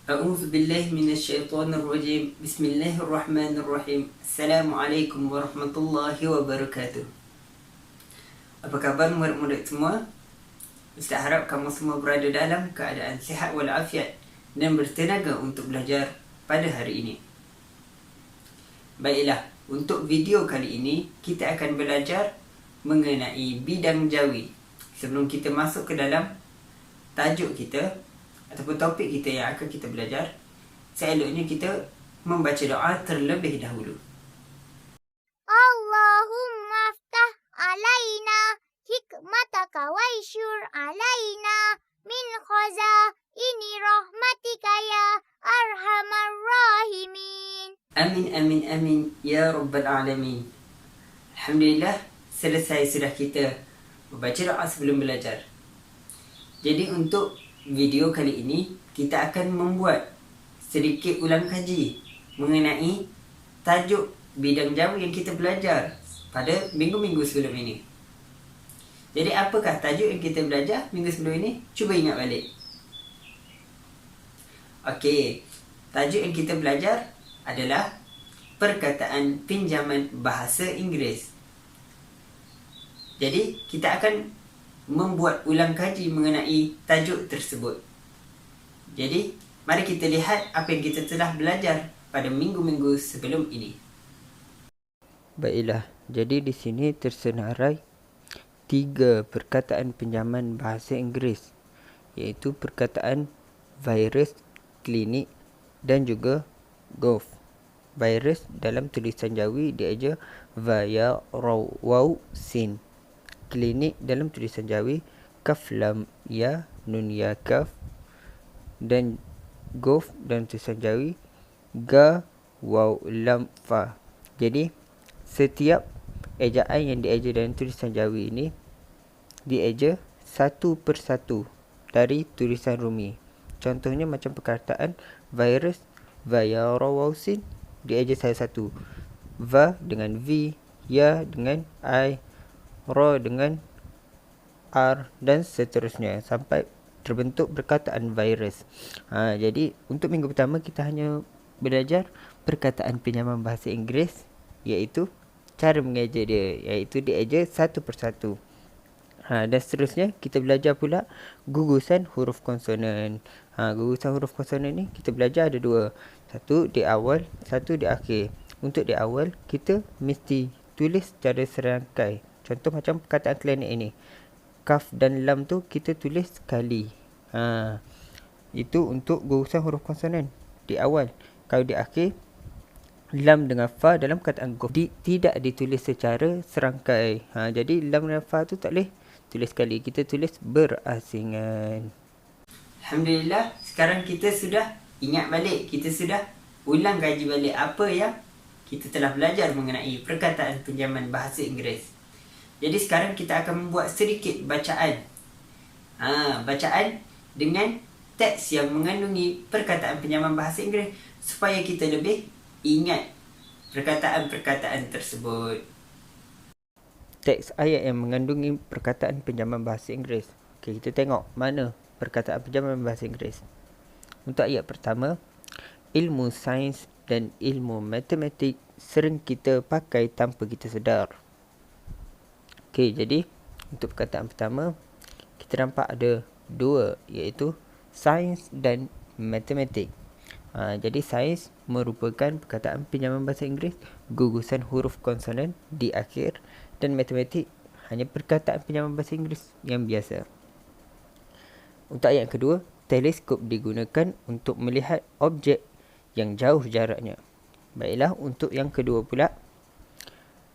أعوذ بالله من الشيطان الرجيم. بسم الله الرحمن الرحيم. السلام عليكم ورحمة الله وبركاته. Apa khabar murid-murid semua? Ustaz harap kamu semua berada dalam keadaan sihat walafiat dan bertenaga untuk belajar pada hari ini. Baiklah, untuk video kali ini kita akan belajar mengenai bidang jawi. Sebelum kita masuk ke dalam tajuk kita ataupun topik kita yang akan kita belajar, seeloknya kita membaca doa terlebih dahulu. Allahumma aftah alaina hikmataka waishur alaina min khazaini rahmatika ya arhamar rahimin. Amin, amin, amin, ya Rabbal Alamin. Alhamdulillah, selesai sudah kita membaca doa sebelum belajar. Jadi untuk video kali ini, kita akan membuat sedikit ulang kaji mengenai tajuk bidang jawi yang kita belajar pada minggu-minggu sebelum ini. Jadi apakah tajuk yang kita belajar minggu sebelum ini? Cuba ingat balik. Okey, tajuk yang kita belajar adalah perkataan pinjaman bahasa Inggeris. Jadi kita akan membuat ulang kaji mengenai tajuk tersebut. Jadi mari kita lihat apa yang kita telah belajar pada minggu-minggu sebelum ini. Baiklah, jadi di sini tersenarai 3 perkataan pinjaman bahasa Inggeris, iaitu perkataan virus, klinik dan juga golf. Virus dalam tulisan Jawi dieja via waw sin. Klinik dalam tulisan Jawi kaf lam ya nun ya kaf, dan golf dalam tulisan Jawi ga waw lam fa. Jadi setiap ejaan yang dieja dalam tulisan Jawi ini dieja satu persatu dari tulisan Rumi. Contohnya macam perkataan virus via rawausin dieja satu-satu. Va dengan V, ya dengan I, Ra dengan R dan seterusnya sampai terbentuk perkataan virus. Jadi untuk minggu pertama kita hanya belajar perkataan pinjaman bahasa Inggeris, iaitu cara mengeja dia, iaitu dieja satu persatu. Dan seterusnya kita belajar pula gugusan huruf konsonan. Gugusan huruf konsonan ni kita belajar ada 2. Satu di awal, satu di akhir. Untuk di awal kita mesti tulis secara serangkai. Contoh macam perkataan klinik ini. Kaf dan lam tu kita tulis sekali. Itu untuk gugusan huruf konsonan di awal. Kalau di akhir, lam dengan fa dalam perkataan golf tidak ditulis secara serangkai. Jadi lam dan fa tu tak boleh tulis sekali, kita tulis berasingan. Alhamdulillah, sekarang kita sudah ingat balik, kita sudah ulang kaji balik apa yang kita telah belajar mengenai perkataan pinjaman bahasa Inggeris. Jadi sekarang kita akan membuat sedikit bacaan. Bacaan dengan teks yang mengandungi perkataan pinjaman bahasa Inggeris supaya kita lebih ingat perkataan-perkataan tersebut. Teks ayat yang mengandungi perkataan pinjaman bahasa Inggeris. Okey, kita tengok mana perkataan pinjaman bahasa Inggeris. Untuk ayat pertama, ilmu sains dan ilmu matematik sering kita pakai tanpa kita sedar. Okey, jadi untuk perkataan pertama, kita nampak ada 2, iaitu sains dan matematik. Jadi sains merupakan perkataan pinjaman bahasa Inggeris, gugusan huruf konsonan di akhir, dan matematik hanya perkataan pinjaman bahasa Inggeris yang biasa. Untuk ayat kedua, teleskop digunakan untuk melihat objek yang jauh jaraknya. Baiklah, untuk yang kedua pula,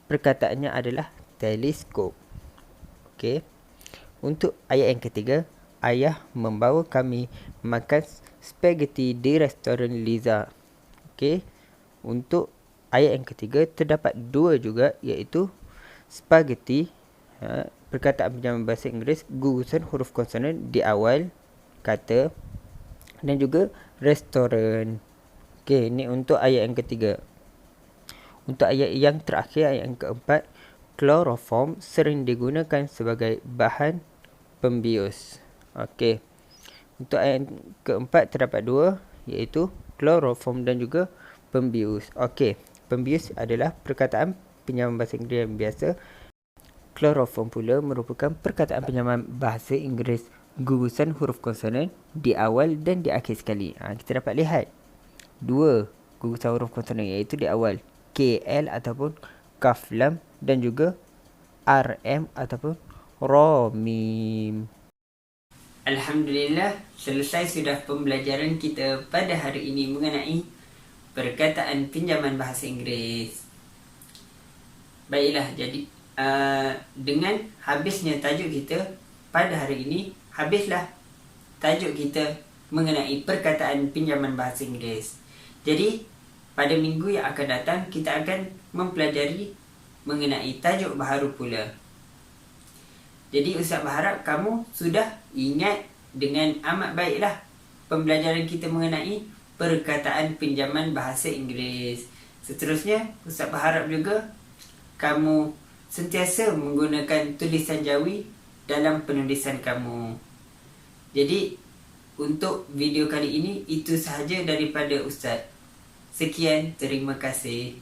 perkataannya adalah teleskop. Okey. Untuk ayat yang ketiga, ayah membawa kami makan spaghetti di restoran Liza. Okey. Untuk ayat yang ketiga terdapat 2 juga, iaitu spaghetti, perkataan pinjaman bahasa Inggeris, gugusan huruf konsonan di awal kata, dan juga restoran. Okey, ini untuk ayat yang ketiga. Untuk ayat yang terakhir, ayat yang keempat, kloroform sering digunakan sebagai bahan pembius. Okey. Untuk ayat yang keempat terdapat 2, iaitu chloroform dan juga pembius. Okey, pembius adalah perkataan pinjaman bahasa Inggeris yang biasa. Chloroform pula merupakan perkataan pinjaman bahasa Inggeris gugusan huruf konsonan di awal dan di akhir sekali. Kita dapat lihat dua gugusan huruf konsonan, iaitu di awal KL ataupun kaf lam dan juga RM ataupun ra mim. Alhamdulillah, selesai sudah pembelajaran kita pada hari ini mengenai perkataan pinjaman bahasa Inggeris. Baiklah, jadi dengan habisnya tajuk kita pada hari ini, habislah tajuk kita mengenai perkataan pinjaman bahasa Inggeris. Jadi, pada minggu yang akan datang, kita akan mempelajari mengenai tajuk baharu pula. Jadi Ustaz berharap kamu sudah ingat dengan amat baiklah pembelajaran kita mengenai perkataan pinjaman bahasa Inggeris. Seterusnya, Ustaz berharap juga kamu sentiasa menggunakan tulisan Jawi dalam penulisan kamu. Jadi, untuk video kali ini, itu sahaja daripada Ustaz. Sekian, terima kasih.